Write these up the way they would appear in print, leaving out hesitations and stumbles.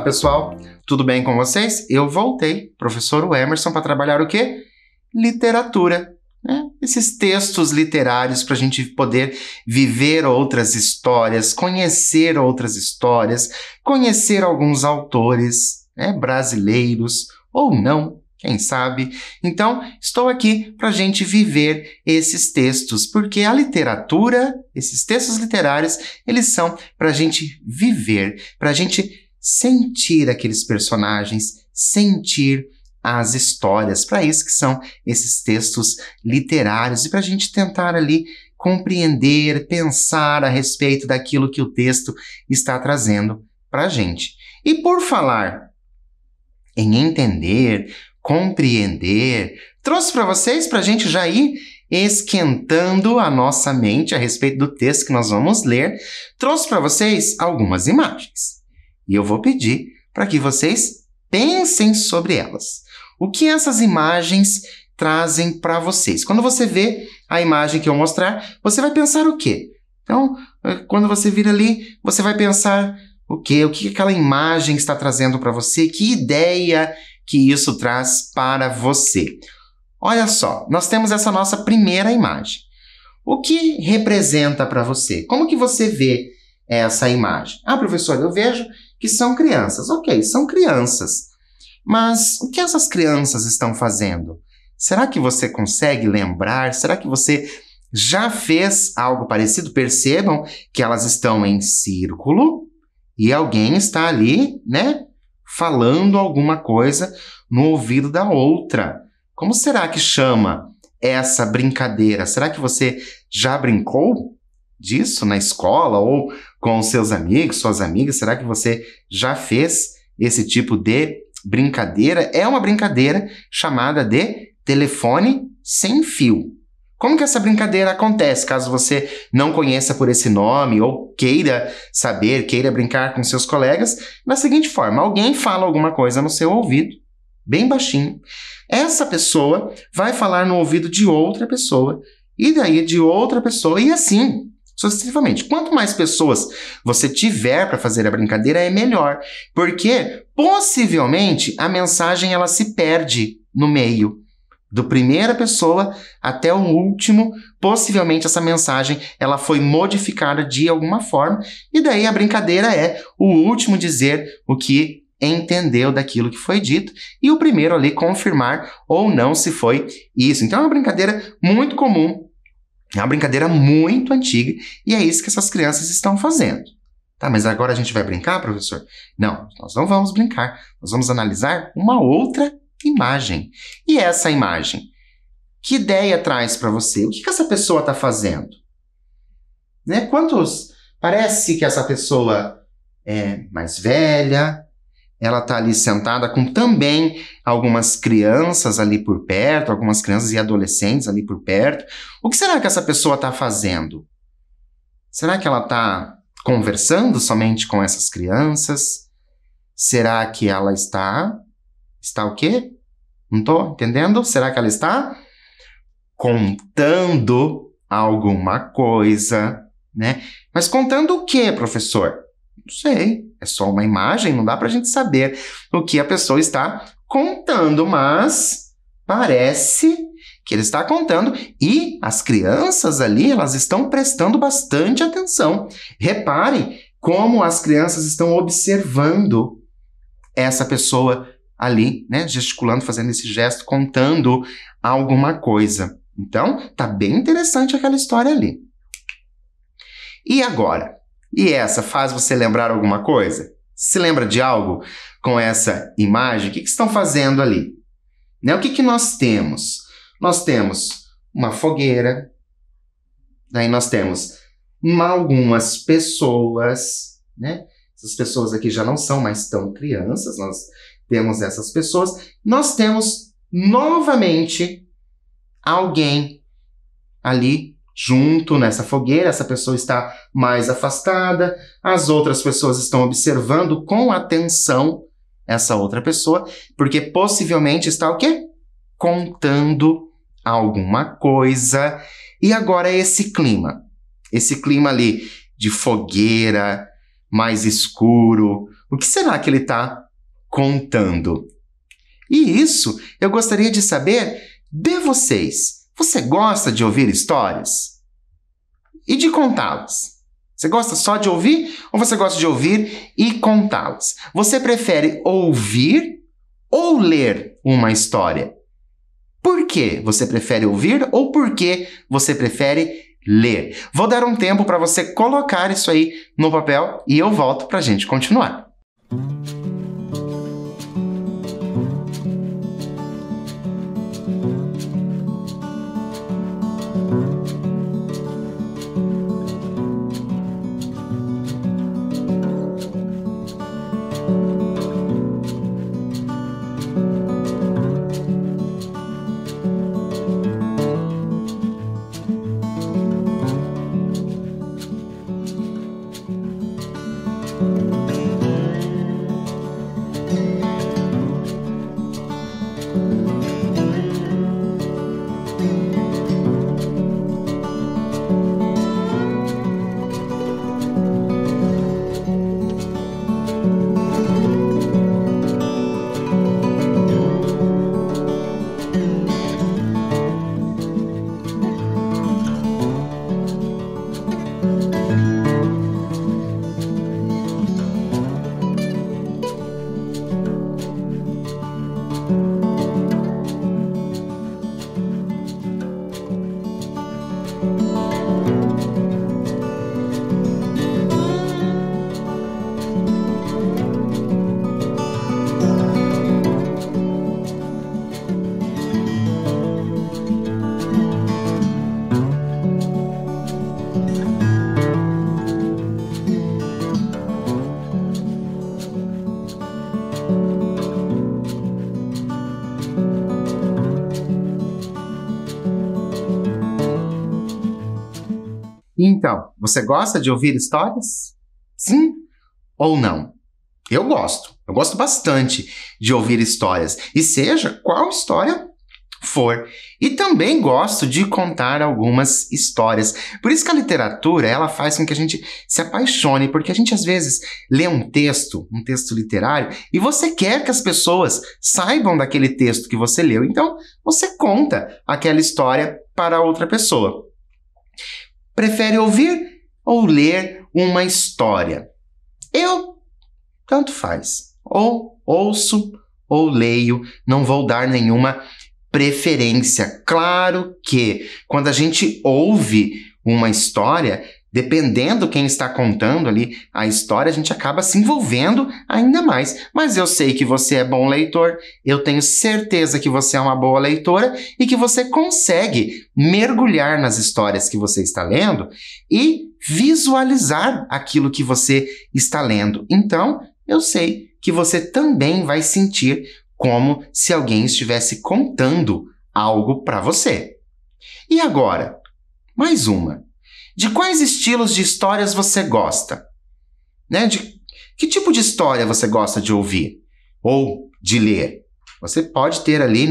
pessoal, tudo bem com vocês? Eu voltei, professor Emerson, para trabalhar o quê? Literatura, né? Esses textos literários para a gente poder viver outras histórias, conhecer alguns autores, né, brasileiros ou não, quem sabe? Então, estou aqui para a gente viver esses textos, porque a literatura, esses textos literários, eles são para a gente viver, para a gente sentir aqueles personagens, sentir as histórias. Para isso que são esses textos literários e para a gente tentar ali compreender, pensar a respeito daquilo que o texto está trazendo para a gente. E por falar em entender, compreender, trouxe para vocês para a gente já ir esquentando a nossa mente a respeito do texto que nós vamos ler, trouxe para vocês algumas imagens. E eu vou pedir para que vocês pensem sobre elas. O que essas imagens trazem para vocês? Quando você vê a imagem que eu mostrar, você vai pensar o quê? Então, quando você vir ali, você vai pensar o quê? O que aquela imagem está trazendo para você? Que ideia que isso traz para você? Olha só, nós temos essa nossa primeira imagem. O que representa para você? Como que você vê essa imagem? Ah, professor, eu vejo que são crianças. Ok, são crianças. Mas o que essas crianças estão fazendo? Será que você consegue lembrar? Será que você já fez algo parecido? Percebam que elas estão em círculo e alguém está ali, né, falando alguma coisa no ouvido da outra. Como será que chama essa brincadeira? Será que você já brincou disso na escola ou com seus amigos, suas amigas? Será que você já fez esse tipo de brincadeira? É uma brincadeira chamada de telefone sem fio. Como que essa brincadeira acontece, caso você não conheça por esse nome ou queira saber, queira brincar com seus colegas? Da seguinte forma, alguém fala alguma coisa no seu ouvido, bem baixinho. Essa pessoa vai falar no ouvido de outra pessoa, e daí de outra pessoa, e assim sucessivamente. Quanto mais pessoas você tiver para fazer a brincadeira, é melhor, porque possivelmente a mensagem ela se perde no meio. Do primeira pessoa até o último, possivelmente essa mensagem ela foi modificada de alguma forma, e daí a brincadeira é o último dizer o que entendeu daquilo que foi dito, e o primeiro ali confirmar ou não se foi isso. Então é uma brincadeira muito comum, é uma brincadeira muito antiga, e é isso que essas crianças estão fazendo. Tá, mas agora a gente vai brincar, professor? Não, nós não vamos brincar, nós vamos analisar uma outra imagem. E essa imagem, que ideia traz para você? O que essa pessoa está fazendo? Né? Parece que essa pessoa é mais velha, ela está ali sentada com também algumas crianças ali por perto, algumas crianças e adolescentes ali por perto. O que será que essa pessoa está fazendo? Será que ela está conversando somente com essas crianças? Será que ela está o quê? Não estou entendendo. Será que ela está contando alguma coisa, né? Mas contando o quê, professor? Não sei. É só uma imagem, não dá para a gente saber o que a pessoa está contando, mas parece que ele está contando e as crianças ali, elas estão prestando bastante atenção. Reparem como as crianças estão observando essa pessoa ali, né, gesticulando, fazendo esse gesto, contando alguma coisa. Então, tá bem interessante aquela história ali. E agora? E essa faz você lembrar alguma coisa? Se lembra de algo com essa imagem? O que estão fazendo ali? Né? O que nós temos? Nós temos uma fogueira, daí nós temos algumas pessoas, né? Essas pessoas aqui já não são mais tão crianças, nós temos essas pessoas. Nós temos, novamente, alguém ali junto nessa fogueira. Essa pessoa está mais afastada. As outras pessoas estão observando com atenção essa outra pessoa, porque possivelmente está o quê? Contando alguma coisa. E agora esse clima ali de fogueira, mais escuro, O que será que ele está contando? E isso eu gostaria de saber de vocês. Você gosta de ouvir histórias? E de contá-las? Você gosta só de ouvir ou você gosta de ouvir e contá-las? Você prefere ouvir ou ler uma história? Por que você prefere ouvir ou por que você prefere ler? Vou dar um tempo para você colocar isso aí no papel e eu volto para a gente continuar. Então, você gosta de ouvir histórias? Sim ou não? Eu gosto. Eu gosto bastante de ouvir histórias. E seja qual história for. E também gosto de contar algumas histórias. Por isso que a literatura, ela faz com que a gente se apaixone, porque a gente às vezes lê um texto literário, e você quer que as pessoas saibam daquele texto que você leu. Então, você conta aquela história para outra pessoa. Prefere ouvir ou ler uma história? Eu, tanto faz. Ou ouço ou leio, não vou dar nenhuma preferência. Claro que quando a gente ouve uma história, dependendo quem está contando ali a história, a gente acaba se envolvendo ainda mais. Mas eu sei que você é bom leitor, eu tenho certeza que você é uma boa leitora e que você consegue mergulhar nas histórias que você está lendo e visualizar aquilo que você está lendo. Então, eu sei que você também vai sentir como se alguém estivesse contando algo para você. E agora, mais uma. De quais estilos de histórias você gosta? De que tipo de história você gosta de ouvir ou de ler? Você pode ter ali,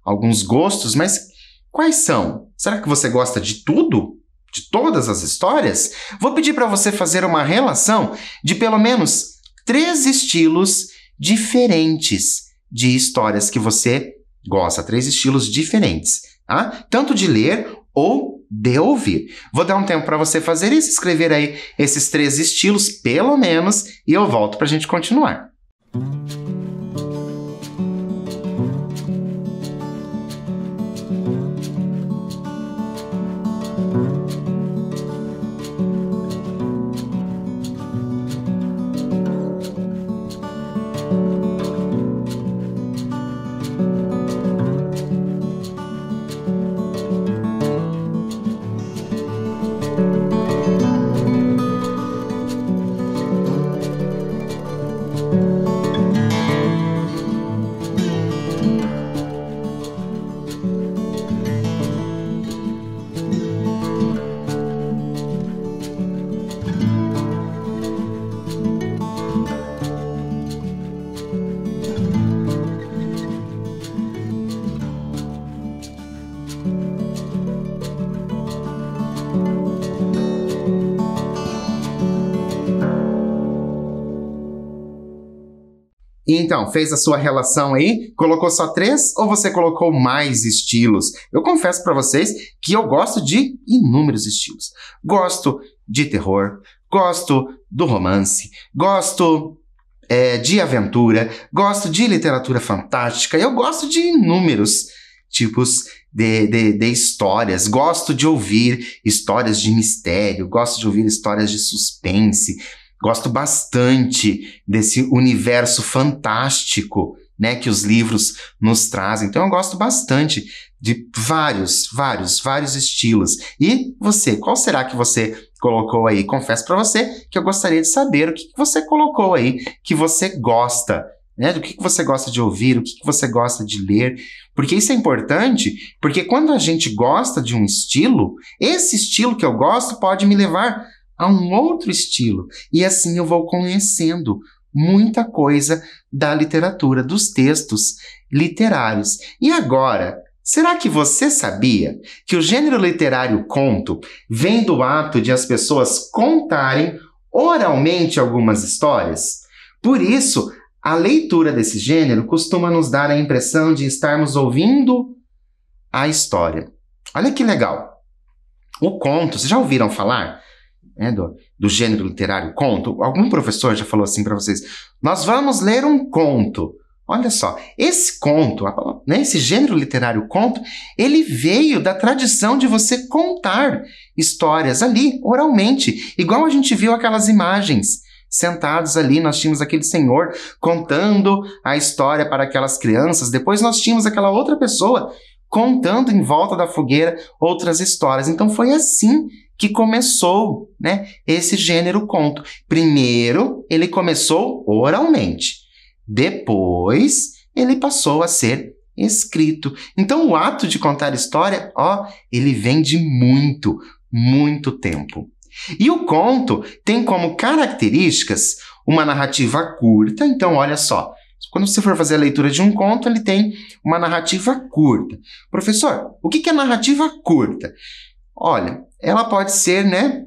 alguns gostos, mas quais são? Será que você gosta de tudo? De todas as histórias? Vou pedir para você fazer uma relação de pelo menos 3 estilos diferentes de histórias que você gosta. 3 estilos diferentes, tá? Tanto de ler ou de ouvir. Vou dar um tempo para você fazer isso, escrever aí esses 3 estilos, pelo menos, e eu volto para a gente continuar. Então, fez a sua relação aí? Colocou só 3 ou você colocou mais estilos? Eu confesso para vocês que eu gosto de inúmeros estilos. Gosto de terror, gosto do romance, gosto de aventura, gosto de literatura fantástica, eu gosto de inúmeros tipos de histórias, gosto de ouvir histórias de mistério, gosto de ouvir histórias de suspense, gosto bastante desse universo fantástico, né, que os livros nos trazem. Então eu gosto bastante de vários estilos. E você, qual será que você colocou aí? Confesso para você que eu gostaria de saber o que você colocou aí, que você gosta, né? Do que você gosta de ouvir, o que você gosta de ler, porque isso é importante, porque quando a gente gosta de um estilo, esse estilo que eu gosto pode me levar a um outro estilo, e assim eu vou conhecendo muita coisa da literatura, dos textos literários. E agora, será que você sabia que o gênero literário conto vem do ato de as pessoas contarem oralmente algumas histórias? Por isso, a leitura desse gênero costuma nos dar a impressão de estarmos ouvindo a história. Olha que legal! O conto, vocês já ouviram falar, né, do gênero literário conto? Algum professor já falou assim para vocês? Nós vamos ler um conto. Olha só, esse conto, né, esse gênero literário conto, ele veio da tradição de você contar histórias ali, oralmente. Igual a gente viu aquelas imagens. Sentados ali, nós tínhamos aquele senhor contando a história para aquelas crianças. Depois nós tínhamos aquela outra pessoa contando em volta da fogueira outras histórias. Então foi assim que começou, né, esse gênero conto. Primeiro, ele começou oralmente. Depois, ele passou a ser escrito. Então, o ato de contar história, ele vem de muito, muito tempo. E o conto tem como características uma narrativa curta. Então, olha só, quando você for fazer a leitura de um conto, ele tem uma narrativa curta. Professor, o que é narrativa curta? Olha, ela pode ser, né,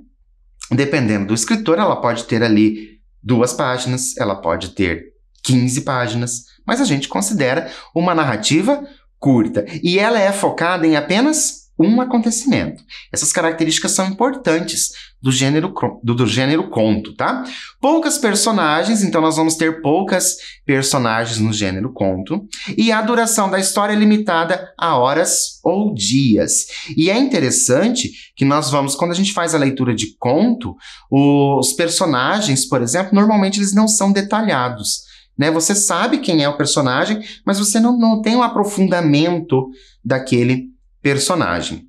dependendo do escritor, ela pode ter ali 2 páginas, ela pode ter 15 páginas, mas a gente considera uma narrativa curta. E ela é focada em apenas um acontecimento. Essas características são importantes do gênero conto, tá? Poucas personagens, então nós vamos ter poucas personagens no gênero conto, e a duração da história é limitada a horas ou dias. E é interessante que nós vamos, quando a gente faz a leitura de conto, os personagens, por exemplo, normalmente eles não são detalhados, né? Você sabe quem é o personagem, mas você não tem um aprofundamento daquele personagem.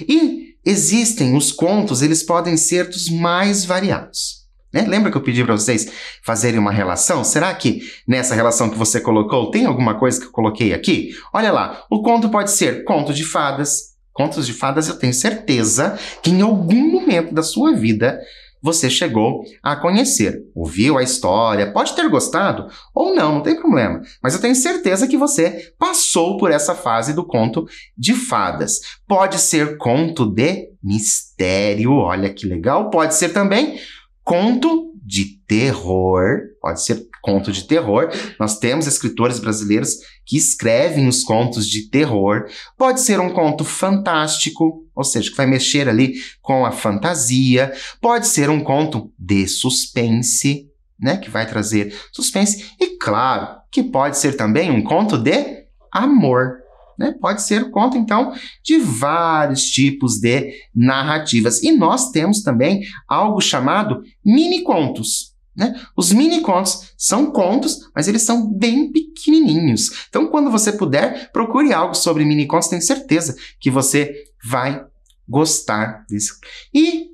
E existem os contos, eles podem ser dos mais variados, né? Lembra que eu pedi para vocês fazerem uma relação? Será que nessa relação que você colocou tem alguma coisa que eu coloquei aqui? Olha lá, o conto pode ser conto de fadas. Contos de fadas eu tenho certeza que em algum momento da sua vida você chegou a conhecer, ouviu a história, pode ter gostado ou não tem problema, mas eu tenho certeza que você passou por essa fase do conto de fadas. Pode ser conto de mistério, olha que legal, pode ser também conto de terror, pode ser conto de terror. Nós temos escritores brasileiros que escrevem os contos de terror. Pode ser um conto fantástico, ou seja, que vai mexer ali com a fantasia. Pode ser um conto de suspense, né, que vai trazer suspense. E claro, que pode ser também um conto de amor, né? Pode ser um conto, então, de vários tipos de narrativas. E nós temos também algo chamado mini-contos, né? Os mini-contos são contos, mas eles são bem pequenininhos. Então, quando você puder, procure algo sobre mini-contos, tenho certeza que você vai gostar disso. E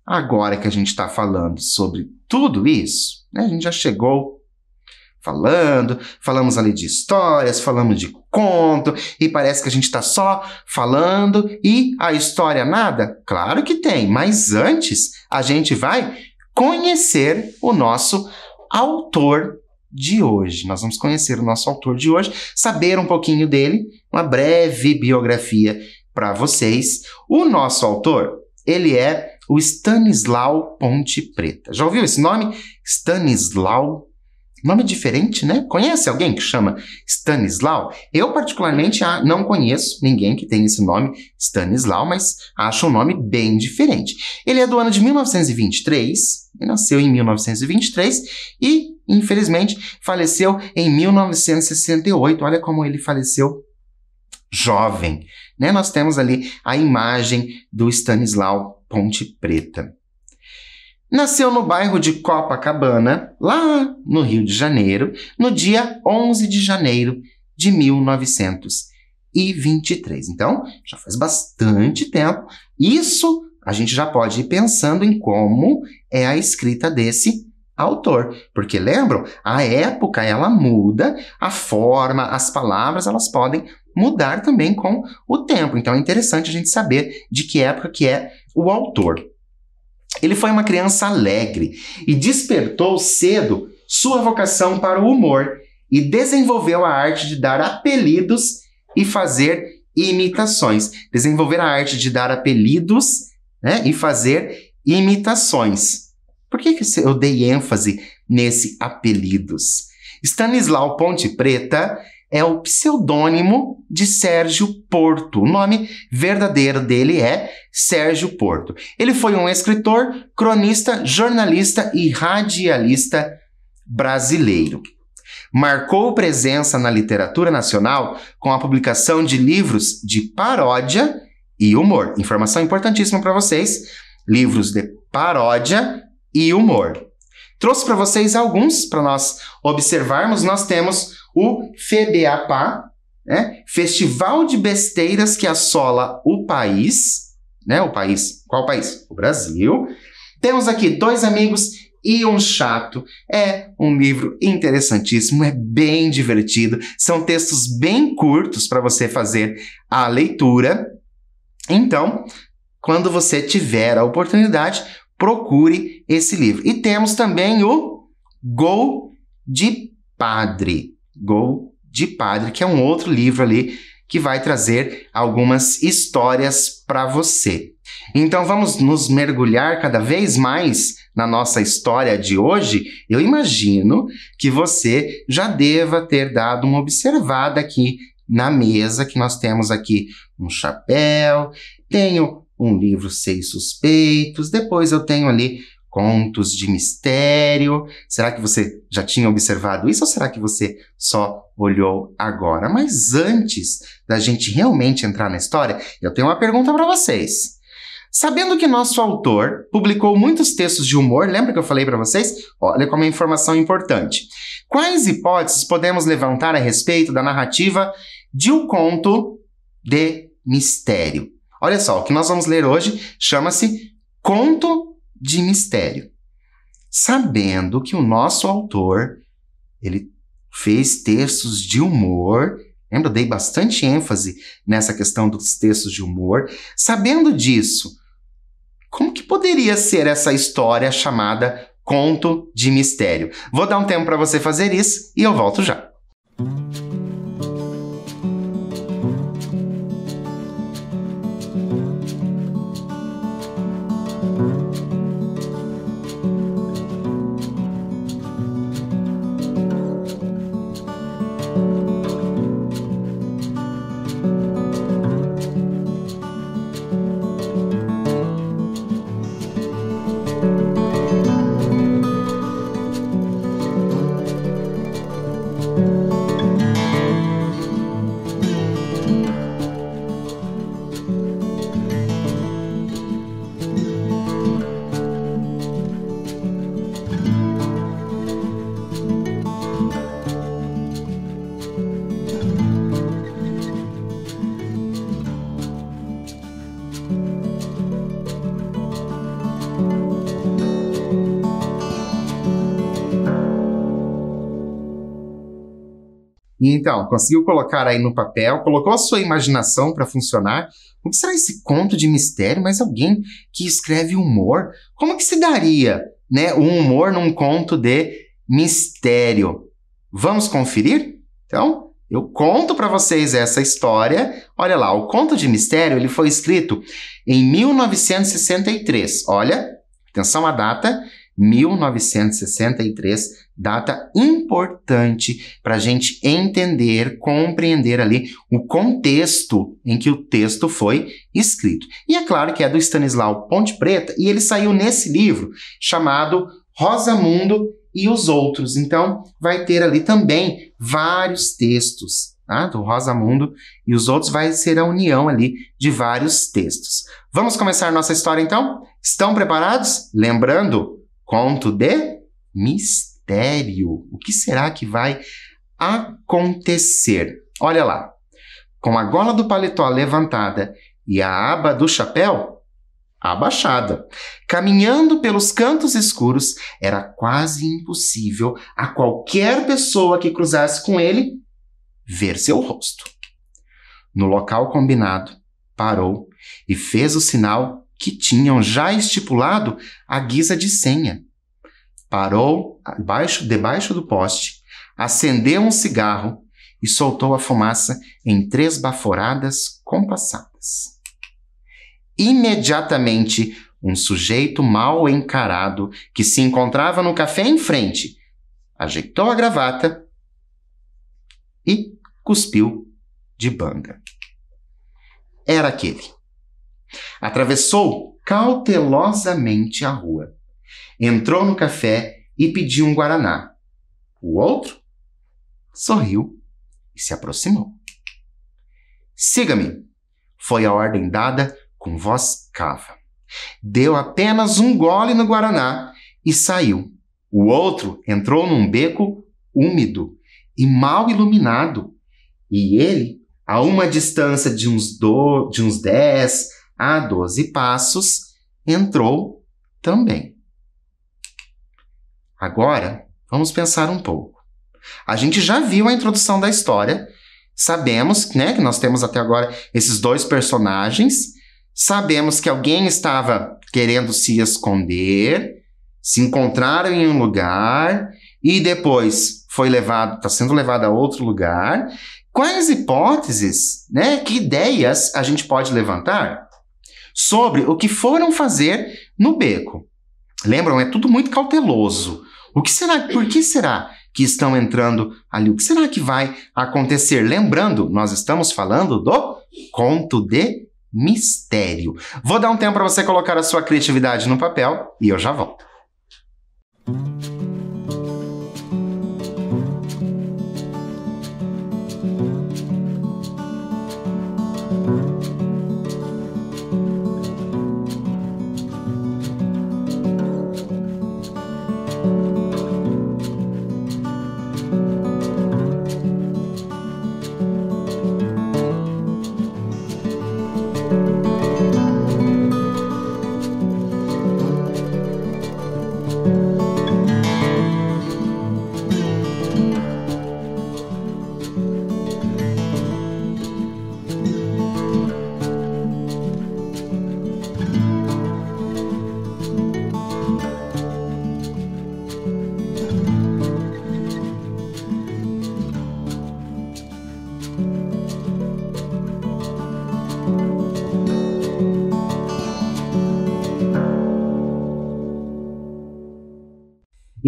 agora que a gente está falando sobre tudo isso, né? A gente já chegou falamos ali de histórias, falamos de conto, e parece que a gente está só falando e a história nada? Claro que tem, mas antes a gente vai conhecer o nosso autor de hoje. Nós vamos conhecer o nosso autor de hoje, saber um pouquinho dele, uma breve biografia para vocês. O nosso autor, ele é o Stanislau Ponte Preta. Já ouviu esse nome? Stanislau Nome diferente, né? Conhece alguém que chama Stanislau? Eu, particularmente, não conheço ninguém que tenha esse nome, Stanislau, mas acho um nome bem diferente. Ele é do ano de 1923, ele nasceu em 1923 e, infelizmente, faleceu em 1968. Olha como ele faleceu jovem, né? Nós temos ali a imagem do Stanislau Ponte Preta. Nasceu no bairro de Copacabana, lá no Rio de Janeiro, no dia 11 de janeiro de 1923. Então, já faz bastante tempo. Isso a gente já pode ir pensando em como é a escrita desse autor. Porque, lembram? A época, ela muda, a forma, as palavras, elas podem mudar também com o tempo. Então, é interessante a gente saber de que época que é o autor. Ele foi uma criança alegre e despertou cedo sua vocação para o humor e desenvolveu a arte de dar apelidos e fazer imitações. Desenvolver a arte de dar apelidos, né, e fazer imitações. Por que eu dei ênfase nesse apelidos? Stanislau Ponte Preta é o pseudônimo de Sérgio Porto. O nome verdadeiro dele é Sérgio Porto. Ele foi um escritor, cronista, jornalista e radialista brasileiro. Marcou presença na literatura nacional com a publicação de livros de paródia e humor. Informação importantíssima para vocês. Livros de paródia e humor. Trouxe para vocês alguns para nós observarmos. Nós temos o FEBEAPA, né? Festival de Besteiras que assola o país, né? O país, qual país? O Brasil. Temos aqui Dois Amigos e um Chato. É um livro interessantíssimo, é bem divertido. São textos bem curtos para você fazer a leitura. Então, quando você tiver a oportunidade, procure esse livro. E temos também o Gol de Padre. Gol de Padre, que é um outro livro ali que vai trazer algumas histórias para você. Então vamos nos mergulhar cada vez mais na nossa história de hoje. Eu imagino que você já deva ter dado uma observada aqui na mesa, que nós temos aqui um chapéu, tenho um livro Seis Suspeitos, depois eu tenho ali Contos de Mistério. Será que você já tinha observado isso ou será que você só olhou agora? Mas antes da gente realmente entrar na história, eu tenho uma pergunta para vocês. Sabendo que nosso autor publicou muitos textos de humor, lembra que eu falei para vocês? Olha como é informação importante. Quais hipóteses podemos levantar a respeito da narrativa de um conto de mistério? Olha só, o que nós vamos ler hoje chama-se Conto de Mistério. Sabendo que o nosso autor, ele fez textos de humor, lembra, eu dei bastante ênfase nessa questão dos textos de humor. Sabendo disso, como que poderia ser essa história chamada Conto de Mistério? Vou dar um tempo para você fazer isso e eu volto já. E então, conseguiu colocar aí no papel, colocou a sua imaginação para funcionar. O que será esse conto de mistério? Mas alguém que escreve humor? Como que se daria, né, o humor num conto de mistério? Vamos conferir? Então, eu conto para vocês essa história. Olha lá, o Conto de Mistério ele foi escrito em 1963. Olha, atenção à data, 1963, Data importante para a gente entender, compreender ali o contexto em que o texto foi escrito. E é claro que é do Stanislau Ponte Preta e ele saiu nesse livro chamado Rosamundo e os Outros. Então, vai ter ali também vários textos, tá? Do Rosamundo e os Outros vai ser a união ali de vários textos. Vamos começar nossa história então? Estão preparados? Lembrando, conto de mistério. O que será que vai acontecer? Olha lá. Com a gola do paletó levantada e a aba do chapéu abaixada, caminhando pelos cantos escuros, era quase impossível a qualquer pessoa que cruzasse com ele ver seu rosto. No local combinado, parou e fez o sinal que tinham já estipulado à guisa de senha. Parou debaixo do poste, acendeu um cigarro e soltou a fumaça em 3 baforadas compassadas. Imediatamente, um sujeito mal encarado que se encontrava no café em frente ajeitou a gravata e cuspiu de banga. Era aquele. Atravessou cautelosamente a rua. Entrou no café e pediu um guaraná. O outro sorriu e se aproximou. Siga-me, foi a ordem dada com voz cava. Deu apenas um gole no guaraná e saiu. O outro entrou num beco úmido e mal iluminado, e ele, a uma distância de uns 10 a 12 passos, entrou também. Agora, vamos pensar um pouco. A gente já viu a introdução da história, sabemos, né, que nós temos até agora esses 2 personagens, sabemos que alguém estava querendo se esconder, se encontraram em um lugar e depois está sendo levado a outro lugar. Quais hipóteses, né, que ideias a gente pode levantar sobre o que foram fazer no beco? Lembram, é tudo muito cauteloso. Por que será que estão entrando ali? O que será que vai acontecer? Lembrando, nós estamos falando do conto de mistério. Vou dar um tempo para você colocar a sua criatividade no papel e eu já volto.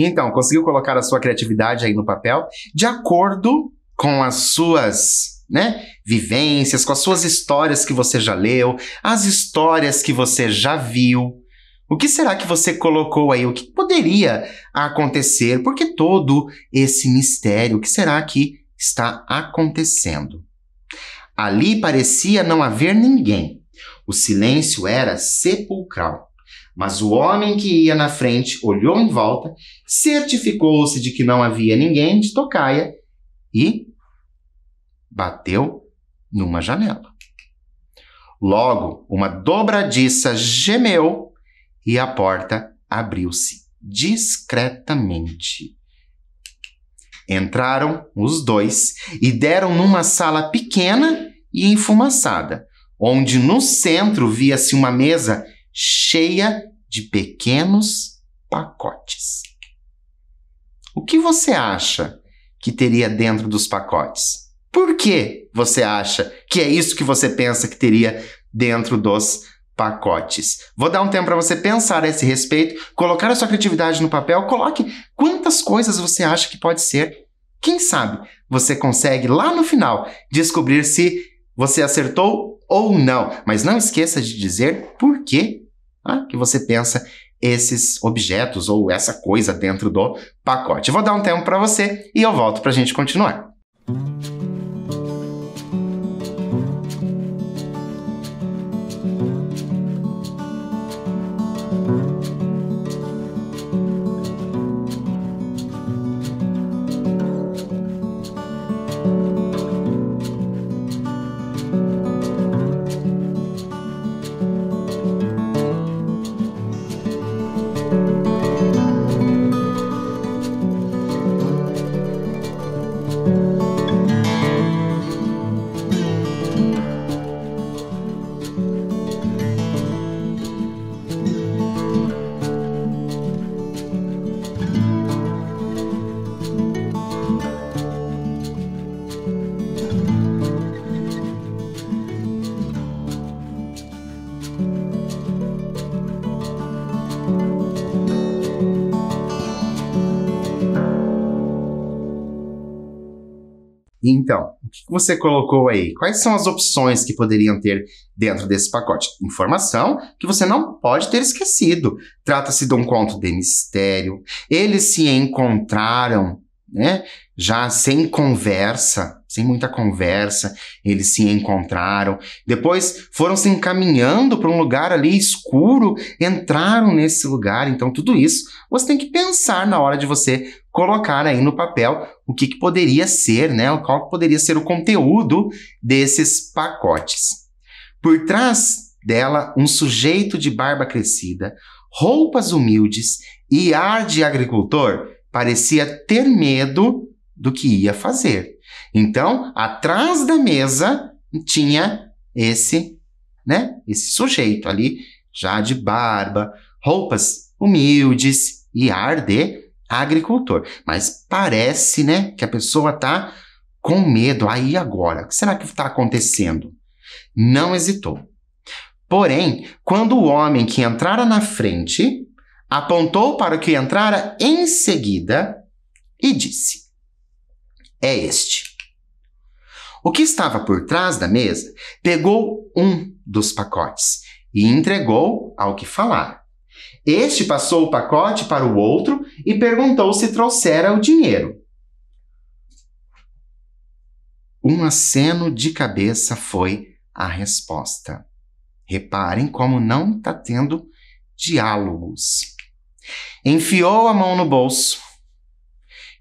Então, conseguiu colocar a sua criatividade aí no papel de acordo com as suas, né, vivências, com as suas histórias que você já leu, as histórias que você já viu. O que será que você colocou aí? O que poderia acontecer? Por que todo esse mistério? O que será que está acontecendo? Ali parecia não haver ninguém. O silêncio era sepulcral. Mas o homem que ia na frente olhou em volta, certificou-se de que não havia ninguém de tocaia e bateu numa janela. Logo, uma dobradiça gemeu e a porta abriu-se discretamente. Entraram os 2 e deram numa sala pequena e enfumaçada, onde no centro via-se uma mesa cheia de pequenos pacotes. O que você acha que teria dentro dos pacotes? Por que você acha que é isso que você pensa que teria dentro dos pacotes. Vou dar um tempo para você pensar a esse respeito, colocar a sua criatividade no papel, coloque quantas coisas você acha que pode ser. Quem sabe você consegue lá no final descobrir se você acertou ou não. Mas não esqueça de dizer por que que você pensa esses objetos ou essa coisa dentro do pacote. Vou dar um tempo para você e eu volto para a gente continuar. Então, o que você colocou aí? Quais são as opções que poderiam ter dentro desse pacote? Informação que você não pode ter esquecido. Trata-se de um conto de mistério. Eles se encontraram, né? Já sem conversa, sem muita conversa, eles se encontraram. Depois foram se encaminhando para um lugar ali escuro, entraram nesse lugar. Então, tudo isso você tem que pensar na hora de você colocar aí no papel o que poderia ser, né? Qual poderia ser o conteúdo desses pacotes. Por trás dela, um sujeito de barba crescida, roupas humildes e ar de agricultor parecia ter medo do que ia fazer. Então, atrás da mesa tinha esse sujeito ali, já de barba, roupas humildes e ar de agricultor. Mas parece, né, que a pessoa está com medo. Aí agora, o que será que está acontecendo? Não hesitou. Porém, quando o homem que entrara na frente apontou para o que entrara em seguida e disse: é este. O que estava por trás da mesa pegou um dos pacotes e entregou ao que falara. Este passou o pacote para o outro e perguntou se trouxera o dinheiro. Um aceno de cabeça foi a resposta. Reparem como não está tendo diálogos. Enfiou a mão no bolso,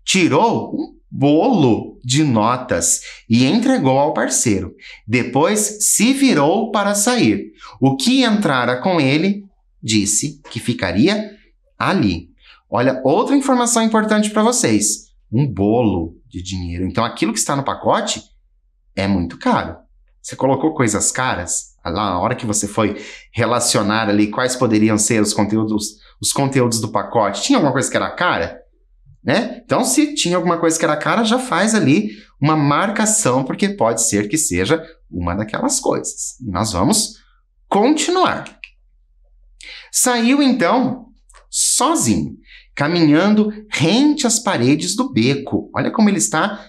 tirou um bolo de notas e entregou ao parceiro. Depois se virou para sair. O que entrara com ele disse que ficaria ali. Olha, outra informação importante para vocês. Um bolo de dinheiro. Então, aquilo que está no pacote é muito caro. Você colocou coisas caras? Lá, na hora que você foi relacionar ali quais poderiam ser os conteúdos do pacote, tinha alguma coisa que era cara? Né? Então, se tinha alguma coisa que era cara, já faz ali uma marcação, porque pode ser que seja uma daquelas coisas. E nós vamos continuar. Saiu, então, sozinho, caminhando rente às paredes do beco. Olha como ele está,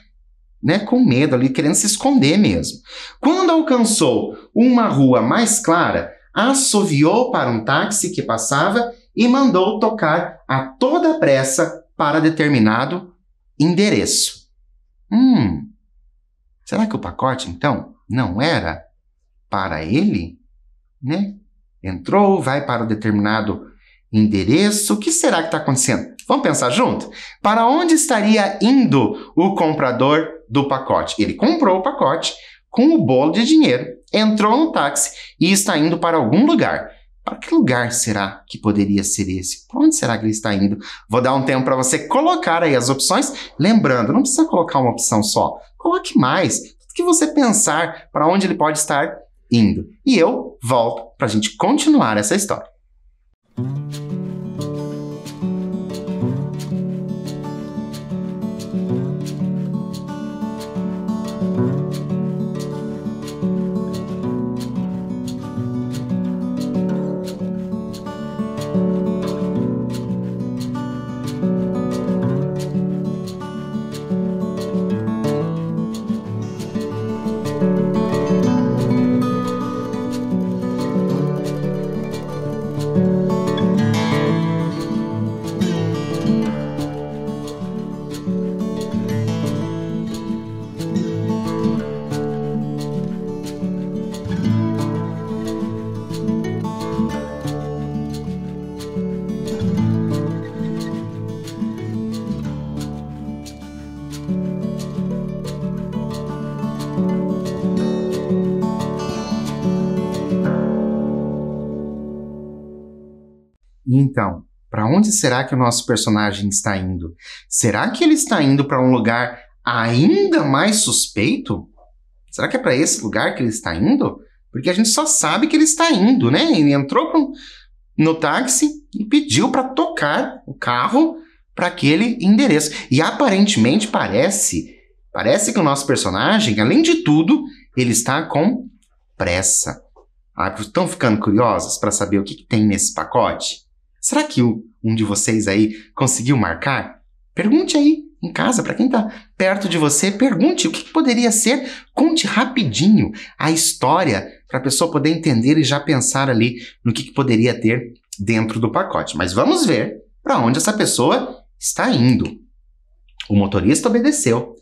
né, com medo ali, querendo se esconder mesmo. Quando alcançou uma rua mais clara, assoviou para um táxi que passava e mandou tocar a toda pressa para determinado endereço. Será que o pacote, então, não era para ele? Né? Entrou, vai para o determinado endereço. O que será que está acontecendo? Vamos pensar junto? Para onde estaria indo o comprador do pacote? Ele comprou o pacote com o bolo de dinheiro, entrou no táxi e está indo para algum lugar. Para que lugar será que poderia ser esse? Para onde será que ele está indo? Vou dar um tempo para você colocar aí as opções. Lembrando, não precisa colocar uma opção só. Coloque mais. Tudo que você pensar para onde ele pode estar indo. E eu volto para a gente continuar essa história. Então, para onde será que o nosso personagem está indo? Será que ele está indo para um lugar ainda mais suspeito? Será que é para esse lugar que ele está indo? Porque a gente só sabe que ele está indo, né? Ele entrou no táxi e pediu para tocar o carro para aquele endereço. E aparentemente parece que o nosso personagem, além de tudo, ele está com pressa. Estão ficando curiosos para saber o que tem nesse pacote? Será que um de vocês aí conseguiu marcar? Pergunte aí em casa, para quem está perto de você, pergunte o que poderia ser. Conte rapidinho a história para a pessoa poder entender e já pensar ali no que poderia ter dentro do pacote. Mas vamos ver para onde essa pessoa está indo. O motorista obedeceu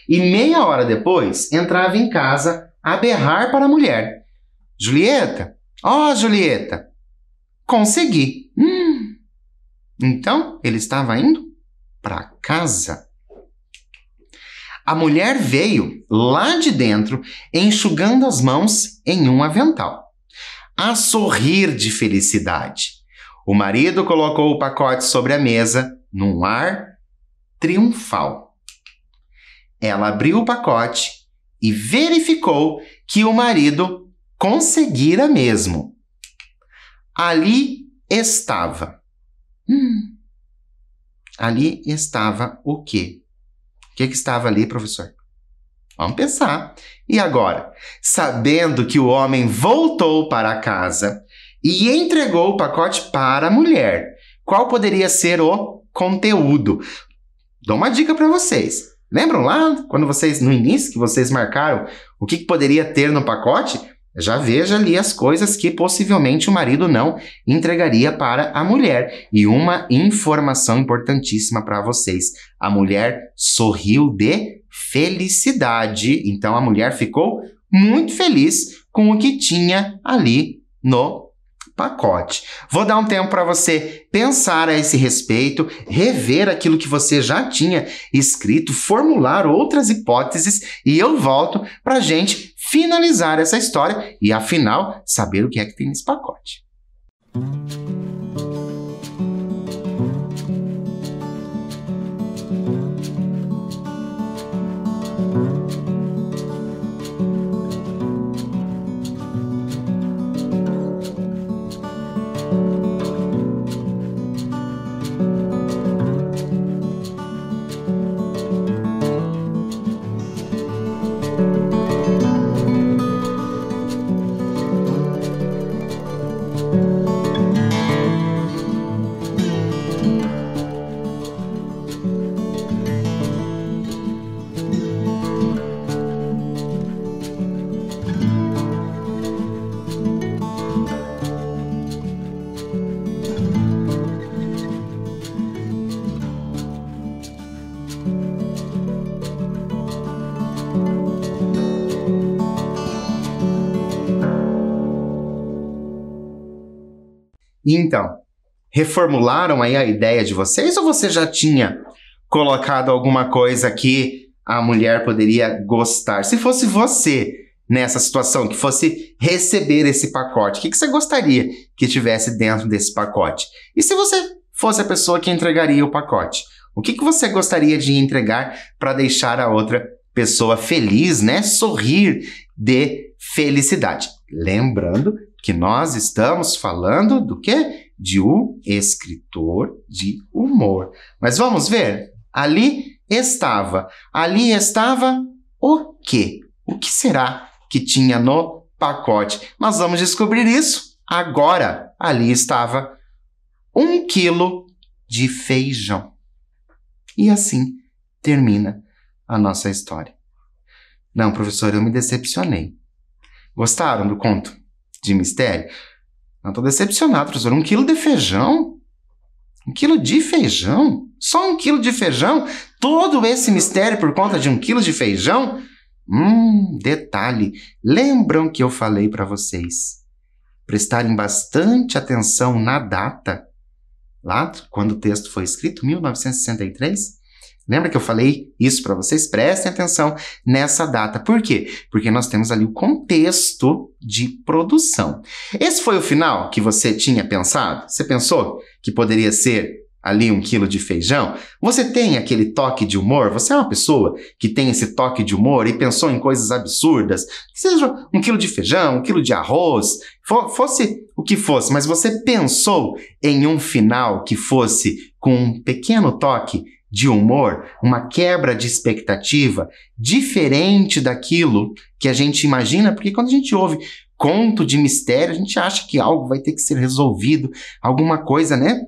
e meia hora depois entrava em casa a berrar para a mulher. Julieta, Julieta, consegui. Então, ele estava indo para casa. A mulher veio lá de dentro, enxugando as mãos em um avental, a sorrir de felicidade. O marido colocou o pacote sobre a mesa, num ar triunfal. Ela abriu o pacote e verificou que o marido conseguira mesmo. Ali estava. Ali estava o quê? O que estava ali, professor? Vamos pensar. E agora? Sabendo que o homem voltou para casa e entregou o pacote para a mulher, qual poderia ser o conteúdo? Dou uma dica para vocês. Lembram lá, quando vocês, no início, que vocês marcaram o que poderia ter no pacote? Já veja ali as coisas que possivelmente o marido não entregaria para a mulher. E uma informação importantíssima para vocês. A mulher sorriu de felicidade. Então a mulher ficou muito feliz com o que tinha ali no pacote. Vou dar um tempo para você pensar a esse respeito, rever aquilo que você já tinha escrito, formular outras hipóteses e eu volto para a gente finalizar essa história e, afinal, saber o que é que tem nesse pacote. Então, reformularam aí a ideia de vocês ou você já tinha colocado alguma coisa que a mulher poderia gostar? Se fosse você nessa situação, que fosse receber esse pacote, o que você gostaria que tivesse dentro desse pacote? E se você fosse a pessoa que entregaria o pacote, o que você gostaria de entregar para deixar a outra pessoa feliz, né? Sorrir de felicidade. Lembrando que nós estamos falando do quê? De um escritor de humor. Mas vamos ver? Ali estava o quê? O que será que tinha no pacote? Nós vamos descobrir isso agora. Ali estava 1 quilo de feijão. E assim termina a nossa história. Não, professor, eu me decepcionei. Gostaram do conto de mistério? Não, estou decepcionado, professor. 1 quilo de feijão? 1 quilo de feijão? Só 1 quilo de feijão? Todo esse mistério por conta de 1 quilo de feijão? Detalhe. Lembram que eu falei para vocês prestarem bastante atenção na data? Lá, quando o texto foi escrito, 1963? Lembra que eu falei isso para vocês? Prestem atenção nessa data. Por quê? Porque nós temos ali o contexto de produção. Esse foi o final que você tinha pensado? Você pensou que poderia ser ali 1 quilo de feijão? Você tem aquele toque de humor? Você é uma pessoa que tem esse toque de humor e pensou em coisas absurdas? Que seja 1 quilo de feijão, 1 quilo de arroz, fosse o que fosse, mas você pensou em um final que fosse com um pequeno toque de humor, uma quebra de expectativa, diferente daquilo que a gente imagina, porque quando a gente ouve conto de mistério, a gente acha que algo vai ter que ser resolvido, alguma coisa, né?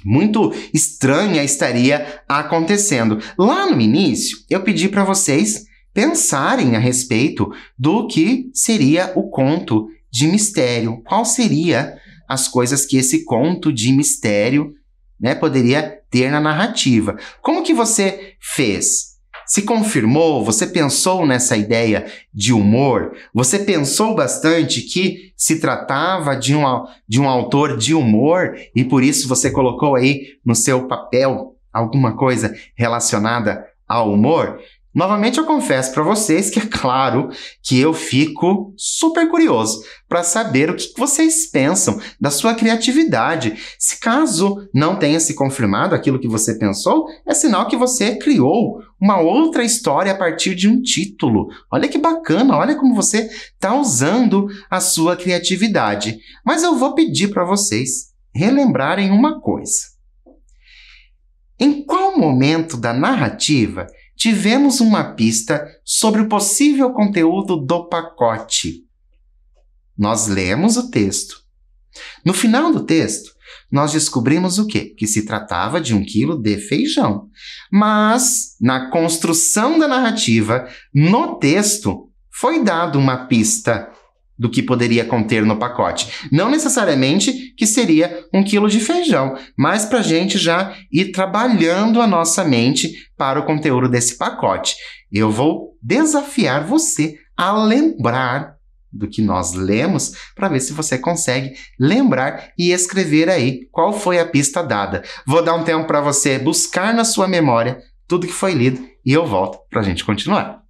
Muito estranha estaria acontecendo. Lá no início, eu pedi para vocês pensarem a respeito do que seria o conto de mistério. Qual seria as coisas que esse conto de mistério, né, poderia ter na narrativa? Como que você fez? Se confirmou? Você pensou nessa ideia de humor? Você pensou bastante que se tratava de um autor de humor e por isso você colocou aí no seu papel alguma coisa relacionada ao humor? Novamente eu confesso para vocês que é claro que eu fico super curioso para saber o que vocês pensam da sua criatividade. Se caso não tenha se confirmado aquilo que você pensou, é sinal que você criou uma outra história a partir de um título. Olha que bacana, olha como você está usando a sua criatividade. Mas eu vou pedir para vocês relembrarem uma coisa. Em qual momento da narrativa tivemos uma pista sobre o possível conteúdo do pacote? Nós lemos o texto. No final do texto, nós descobrimos o quê? Que se tratava de 1 quilo de feijão. Mas, na construção da narrativa, no texto, foi dado uma pista do que poderia conter no pacote. Não necessariamente que seria 1 quilo de feijão, mas para a gente já ir trabalhando a nossa mente para o conteúdo desse pacote. Eu vou desafiar você a lembrar do que nós lemos para ver se você consegue lembrar e escrever aí qual foi a pista dada. Vou dar um tempo para você buscar na sua memória tudo que foi lido e eu volto para a gente continuar.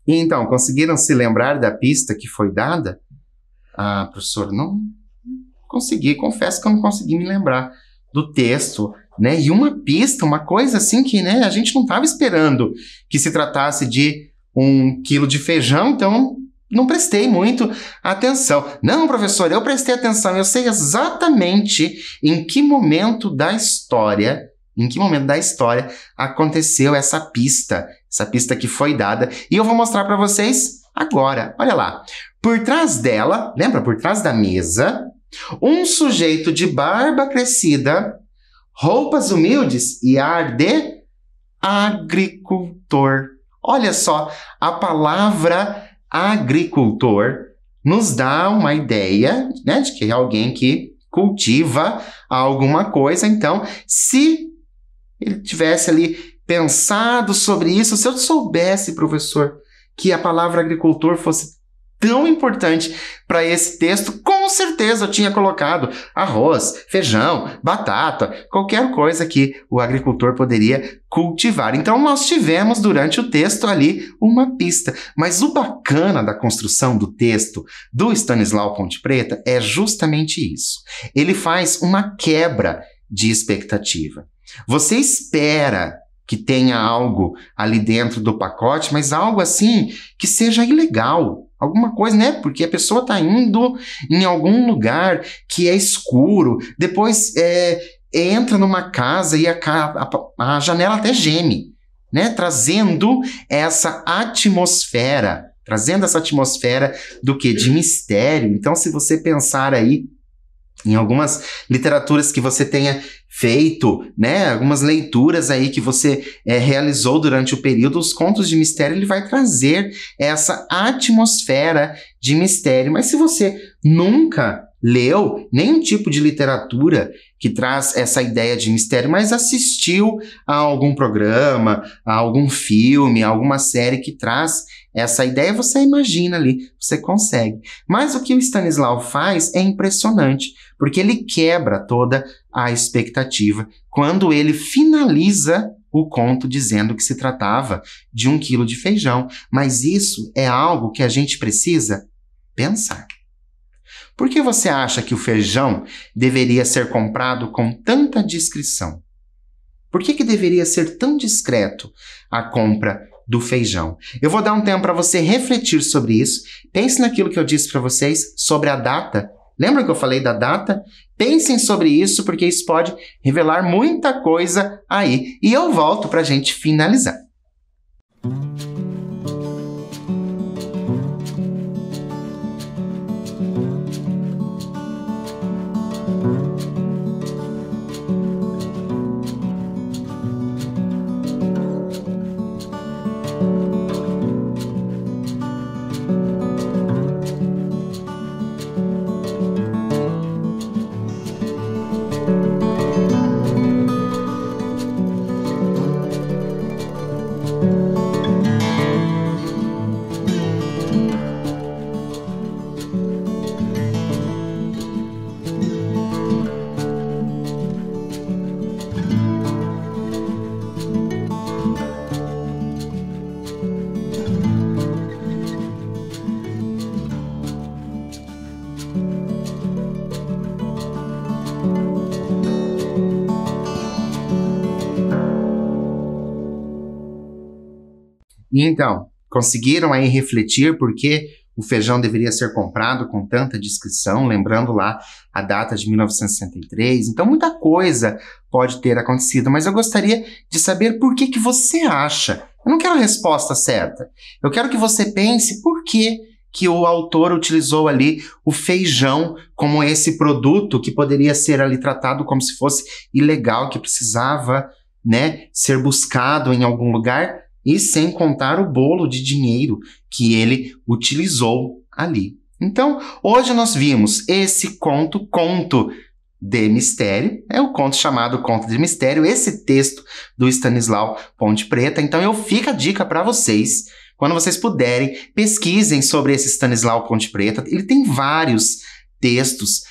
E então, conseguiram se lembrar da pista que foi dada? Ah, professor, não consegui, confesso que eu não consegui me lembrar do texto, né? E uma pista, uma coisa assim que, né, a gente não estava esperando que se tratasse de 1 quilo de feijão, então não prestei muito atenção. Não, professor, eu prestei atenção, eu sei exatamente em que momento da história aconteceu essa pista que foi dada, e eu vou mostrar para vocês agora. Olha lá, por trás dela, lembra, por trás da mesa, um sujeito de barba crescida, roupas humildes e ar de agricultor. Olha só, a palavra agricultor nos dá uma ideia, né, de que é alguém que cultiva alguma coisa. Então, se ele tivesse ali pensado sobre isso, se eu soubesse, professor, que a palavra agricultor fosse tão importante para esse texto, com certeza eu tinha colocado arroz, feijão, batata, qualquer coisa que o agricultor poderia cultivar. Então nós tivemos durante o texto ali uma pista, mas o bacana da construção do texto do Stanislau Ponte Preta é justamente isso. Ele faz uma quebra de expectativa. Você espera que tenha algo ali dentro do pacote, mas algo assim que seja ilegal. Alguma coisa, né? Porque a pessoa está indo em algum lugar que é escuro, depois entra numa casa e a janela até geme, né? Trazendo essa atmosfera do quê? De mistério. Então, se você pensar aí em algumas literaturas que você tenha feito, né, algumas leituras aí que você realizou durante o período, os contos de mistério, ele vai trazer essa atmosfera de mistério. Mas se você nunca leu nenhum tipo de literatura que traz essa ideia de mistério, mas assistiu a algum programa, a algum filme, a alguma série que traz essa ideia, você imagina ali, você consegue. Mas o que o Stanislau faz é impressionante, porque ele quebra toda a expectativa quando ele finaliza o conto dizendo que se tratava de 1 quilo de feijão. Mas isso é algo que a gente precisa pensar. Por que você acha que o feijão deveria ser comprado com tanta discrição? Por que deveria ser tão discreto a compra do feijão? Eu vou dar um tempo para você refletir sobre isso. Pense naquilo que eu disse para vocês sobre a data. Lembra que eu falei da data? Pensem sobre isso, porque isso pode revelar muita coisa aí. E eu volto para a gente finalizar. Então, conseguiram aí refletir por que o feijão deveria ser comprado com tanta discrição, lembrando lá a data de 1963. Então, muita coisa pode ter acontecido, mas eu gostaria de saber por que você acha. Eu não quero a resposta certa. Eu quero que você pense por que o autor utilizou ali o feijão como esse produto que poderia ser ali tratado como se fosse ilegal, que precisava, né, ser buscado em algum lugar, e sem contar o bolo de dinheiro que ele utilizou ali. Então, hoje nós vimos esse conto de mistério, é o conto chamado Conto de Mistério, esse texto do Stanislau Ponte Preta. Então, fica a dica para vocês, quando vocês puderem, pesquisem sobre esse Stanislau Ponte Preta. Ele tem vários textos,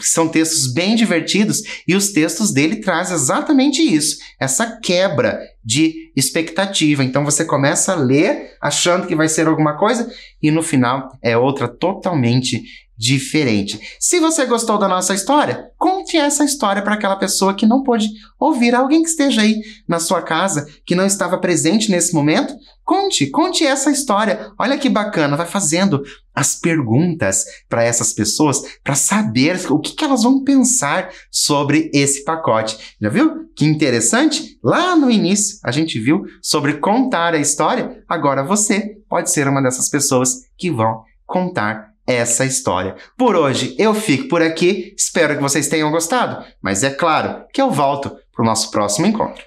são textos bem divertidos, e os textos dele trazem exatamente isso, essa quebra de expectativa. Então você começa a ler achando que vai ser alguma coisa e no final é outra totalmente diferente. Se você gostou da nossa história, conte essa história para aquela pessoa que não pôde ouvir, alguém que esteja aí na sua casa, que não estava presente nesse momento. Conte essa história. Olha que bacana, vai fazendo as perguntas para essas pessoas para saber o que elas vão pensar sobre esse pacote. Já viu? Que interessante? Lá no início a gente viu sobre contar a história. Agora você pode ser uma dessas pessoas que vão contar essa história. Por hoje eu fico por aqui. Espero que vocês tenham gostado. Mas é claro que eu volto para o nosso próximo encontro.